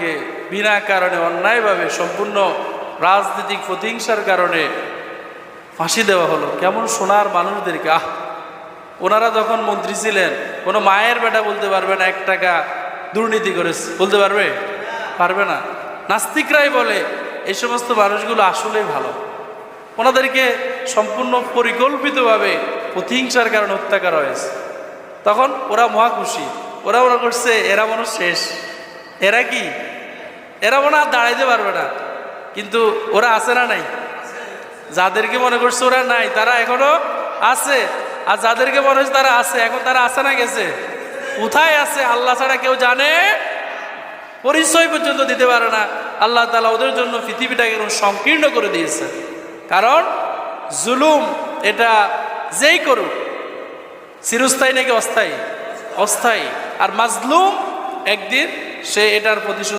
মানুষদেরকে বিনা কারণে অন্যায়ভাবে সম্পূর্ণ রাজনৈতিক প্রতিহিংসার কারণে ফাঁসি দেওয়া হলো। কেমন সোনার মানুষদেরকে, ওনারা যখন মন্ত্রী ছিলেন কোনো মায়ের বেটা বলতে পারবে না 1 টাকা দুর্নীতি করেছে, বলতে পারবে? পারবে না। নাস্তিকরাই বলে এই সমস্ত মানুষগুলো আসলেই ভালো, ওনাদেরকে সম্পূর্ণ পরিকল্পিতভাবে প্রতিহিংসার কারণে হত্যা করা হয়েছে। তখন ওরা মহা খুশি, ওরা মনে করছে এরা মনে শেষ, এরা কি, এরা মনে আর দাঁড়াইতে পারবে না। কিন্তু ওরা আছে না নাই? যাদেরকে মনে করছে ওরা নাই, তারা এখনো আছে। আর যাদেরকে মনে হচ্ছে তারা আছে, এখন তারা আছে না গেছে? কোথায় আছে আল্লাহ ছাড়া কেউ জানে, পরিচয় পর্যন্ত দিতে পারে না। আল্লাহ তাআলা ওদের জন্য পৃথিবীটাকে সংকীর্ণ করে দিয়েছে। কারণ জুলুম এটা যেই করুক, চিরস্থায়ী নাকি অস্থায়ী? অস্থায়ী। আর মাজলুম একদিন সে এটার প্রতিশোধ